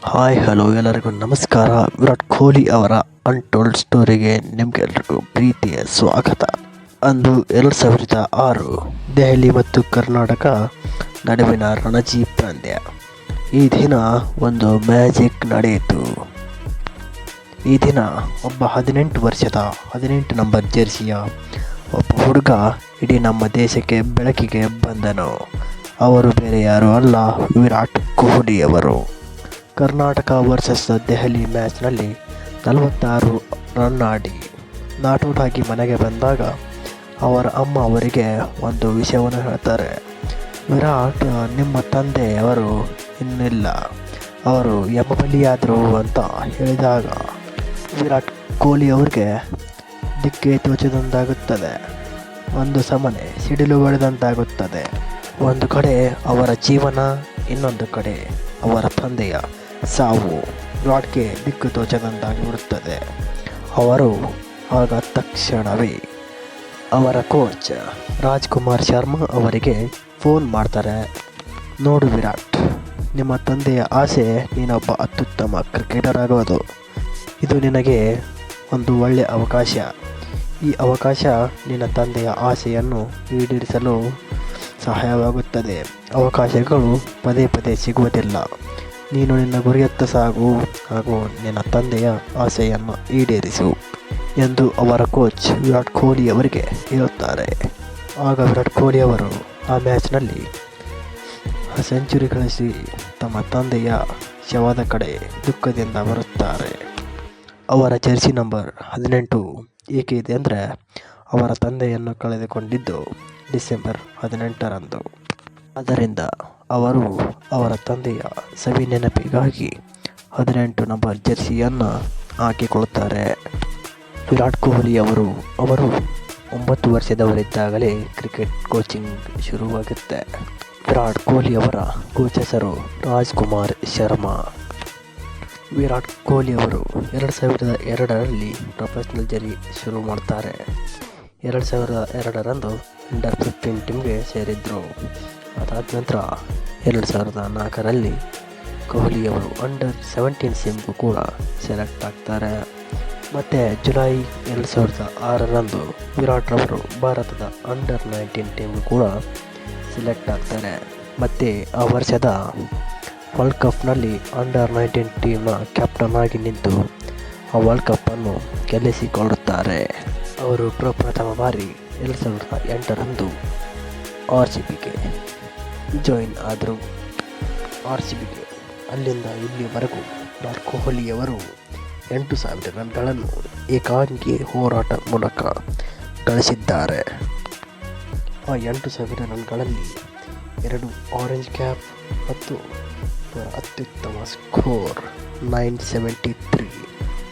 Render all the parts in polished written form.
Hi hello ಎಲ್ಲರಿಗೂ ನಮಸ್ಕಾರ. ವಿರಾಟ್ ಕೊಹ್ಲಿ ಅವರ ಅನ್ಟೋಲ್ಡ್ ಸ್ಟೋರಿಗೆ ನಿಮಗೆಲ್ಲರಿಗೂ ಪ್ರೀತಿಯ ಸ್ವಾಗತ. ಅಂದು 2006 ದೆಹಲಿ ಮತ್ತು ಕರ್ನಾಟಕ ನಡುವಿನ ರಣಜಿ ಪಂದ್ಯ. ಈ ದಿನ ಒಂದು ಮ್ಯಾಜಿಕ್ ನಡೆಯಿತು. ಈ ದಿನ ಒಬ್ಬ 18 ವರ್ಷದ 18 ನಂಬರ್ ಜೆರ್ಸಿಯ ಒಬ್ಬ ಹುಡುಗ ಇಡೀ ನಮ್ಮ ದೇಶಕ್ಕೆ ಬೆಳಕಿಗೆ ಬಂದನು. ಅವರು ಬೇರೆ ಯಾರೂ ಅಲ್ಲ, ವಿರಾಟ್ ಕೊಹ್ಲಿ ಅವರು. ಕರ್ನಾಟಕ ವರ್ಸಸ್ ದೆಹಲಿ ಮ್ಯಾಚ್ನಲ್ಲಿ 46 ರನ್ ಆಡಿ ನಾಟ್ಔಟ್ ಆಗಿ ಮನೆಗೆ ಬಂದಾಗ ಅವರ ಅಮ್ಮ ಅವರಿಗೆ ಒಂದು ವಿಷಯವನ್ನು ಹೇಳ್ತಾರೆ. ವಿರಾಟ್, ನಿಮ್ಮ ತಂದೆಯವರು ಇನ್ನಿಲ್ಲ, ಅವರು ಯಮಬಲಿಯಾದರು ಅಂತ ಹೇಳಿದಾಗ ವಿರಾಟ್ ಕೊಹ್ಲಿ ಅವ್ರಿಗೆ ದಿಕ್ಕೇ ತೋಚದಂತಾಗುತ್ತದೆ. ಒಂದು ಸಮನೆ ಸಿಡಿಲು ಬಡಿದಂತಾಗುತ್ತದೆ. ಒಂದು ಕಡೆ ಅವರ ಜೀವನ, ಇನ್ನೊಂದು ಕಡೆ ಅವರ ತಂದೆಯ ಸಾವು ವಿರಾಟ್ಗೆ ದಿಕ್ಕು ತೋಚದಂತಾಗಿಬಿಡುತ್ತದೆ. ಅವರು ಆಗ ತಕ್ಷಣವೇ ಅವರ ಕೋಚ್ ರಾಜ್ಕುಮಾರ್ ಶರ್ಮಾ ಅವರಿಗೆ ಫೋನ್ ಮಾಡ್ತಾರೆ. ನೋಡು ವಿರಾಟ್, ನಿಮ್ಮ ತಂದೆಯ ಆಸೆ ನೀನೊಬ್ಬ ಅತ್ಯುತ್ತಮ ಕ್ರಿಕೆಟರ್ ಆಗೋದು. ಇದು ನಿನಗೆ ಒಂದು ಒಳ್ಳೆಯ ಅವಕಾಶ. ಈ ಅವಕಾಶ ನಿನ್ನ ತಂದೆಯ ಆಸೆಯನ್ನು ಈಡೇರಿಸಲು ಸಹಾಯವಾಗುತ್ತದೆ. ಅವಕಾಶಗಳು ಪದೇ ಪದೇ ಸಿಗುವುದಿಲ್ಲ. ನೀನು ನಿನ್ನ ಗುರಿಯತ್ತ ಸಾಗು ಹಾಗೂ ನಿನ್ನ ತಂದೆಯ ಆಸೆಯನ್ನು ಈಡೇರಿಸು ಎಂದು ಅವರ ಕೋಚ್ ವಿರಾಟ್ ಕೊಹ್ಲಿ ಅವರಿಗೆ ಹೇಳುತ್ತಾರೆ. ಆಗ ವಿರಾಟ್ ಕೊಹ್ಲಿ ಅವರು ಆ ಮ್ಯಾಚ್ನಲ್ಲಿ ಸೆಂಚುರಿ ಗಳಿಸಿ ತಮ್ಮ ತಂದೆಯ ಶವದ ಕಡೆ ದುಃಖದಿಂದ ಬರುತ್ತಾರೆ. ಅವರ ಜೆರ್ಸಿ ನಂಬರ್ 18 ಏಕೆ ಇದೆ ಅಂದರೆ, ಅವರ ತಂದೆಯನ್ನು ಕಳೆದುಕೊಂಡಿದ್ದು ಡಿಸೆಂಬರ್ 18ರಂದು. ಆದ್ದರಿಂದ ಅವರು ಅವರ ತಂದೆಯ ಸವಿ ನೆನಪಿಗಾಗಿ 18 ನಂಬರ್ ಜೆರ್ಸಿಯನ್ನು ಹಾಕಿಕೊಳ್ಳುತ್ತಾರೆ. ವಿರಾಟ್ ಕೊಹ್ಲಿ ಅವರು 9 ವರ್ಷದವರಿದ್ದಾಗಲೇ ಕ್ರಿಕೆಟ್ ಕೋಚಿಂಗ್ ಶುರುವಾಗುತ್ತೆ. ವಿರಾಟ್ ಕೊಹ್ಲಿ ಅವರ ಕೋಚ್ ಹೆಸರು ರಾಜ್ಕುಮಾರ್ ಶರ್ಮಾ. ವಿರಾಟ್ ಕೊಹ್ಲಿ ಅವರು 2002ರಲ್ಲಿ ಪ್ರೊಫೆಷನಲ್ ಜರ್ನಿ ಶುರು ಮಾಡ್ತಾರೆ. 2002ರಂದು ಅಂಡರ್ 15 ಟೀಮ್ಗೆ ಸೇರಿದ್ರು. ಅದಾದ ನಂತರ 2004ರಲ್ಲಿ ಕೊಹ್ಲಿ ಅವರು ಅಂಡರ್ 17 ಟೀಮ್ಗೂ ಕೂಡ ಸೆಲೆಕ್ಟ್ ಆಗ್ತಾರೆ. ಮತ್ತು ಜುಲೈ 2006ರಂದು ವಿರಾಟ್ ರವರು ಭಾರತದ ಅಂಡರ್ 19 ಟೀಮ್ಗೂ ಕೂಡ ಸೆಲೆಕ್ಟ್ ಆಗ್ತಾರೆ. ಮತ್ತು ಆ ವರ್ಷದ ವರ್ಲ್ಡ್ ಕಪ್ನಲ್ಲಿ ಅಂಡರ್ 19 ಟೀಮ್ನ ಕ್ಯಾಪ್ಟನ್ ಆಗಿ ನಿಂತು ಆ ವರ್ಲ್ಡ್ ಕಪ್ಪನ್ನು ಗೆಲ್ಲಿಸಿಕೊಳ್ಳುತ್ತಾರೆ. ಅವರು ಪ್ರಪ್ರಥಮ ಬಾರಿ 2008ರಂದು RCBಗೆ ಜಾಯಿನ್ ಆದರು. RCBಗೆ ಅಲ್ಲಿಂದ ಇಲ್ಲಿವರೆಗೂ ವಿರಾಟ್ ಕೊಹ್ಲಿಯವರು 8,000 ರನ್ಗಳನ್ನು ಏಕಾಂಗಿ ಹೋರಾಟ ಮೂಲಕ ಗಳಿಸಿದ್ದಾರೆ. ಆ 8,000 ರನ್ಗಳಲ್ಲಿ 2 ಆರೆಂಜ್ ಕ್ಯಾಪ್ ಮತ್ತು ಅತ್ಯುತ್ತಮ ಸ್ಕೋರ್ 973.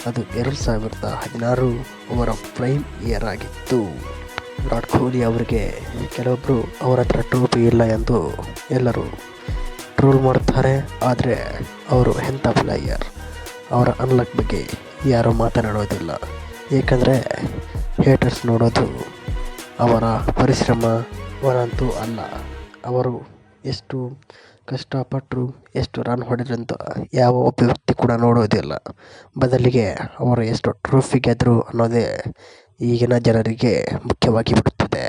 ಅದು 2016 ಅವರ ಪ್ರೈಮ್ ಇಯರ್ ಆಗಿತ್ತು. ವಿರಾಟ್ ಕೊಹ್ಲಿ ಅವರಿಗೆ ಕೆಲವೊಬ್ಬರು ಅವರ ಹತ್ರ ಟ್ರೋಫಿ ಇಲ್ಲ ಎಂದು ಎಲ್ಲರೂ ಟ್ರೋಲ್ ಮಾಡ್ತಾರೆ. ಆದರೆ ಅವರು ಎಂಥ ಪ್ಲೇಯರ್, ಅವರ ಅನ್ಲಕ್ ಬಗ್ಗೆ ಯಾರೂ ಮಾತನಾಡೋದಿಲ್ಲ. ಏಕೆಂದರೆ ಹೇಟರ್ಸ್ ನೋಡೋದು ಅವರ ಪರಿಶ್ರಮವನ್ನಂತೂ ಅಲ್ಲ, ಅವರು ಎಷ್ಟು ಕಷ್ಟಪಟ್ಟರು, ಎಷ್ಟು ರನ್ ಹೊಡೆದ್ರಂತ ಯಾವ ಒಬ್ಬ ವ್ಯಕ್ತಿ ಕೂಡ ನೋಡೋದಿಲ್ಲ. ಬದಲಿಗೆ ಅವರು ಎಷ್ಟು ಟ್ರೋಫಿ ಗೆದ್ದರು ಅನ್ನೋದೇ ಈಗಿನ ಜನರಿಗೆ ಮುಖ್ಯವಾಗಿ ಬಿಡುತ್ತದೆ.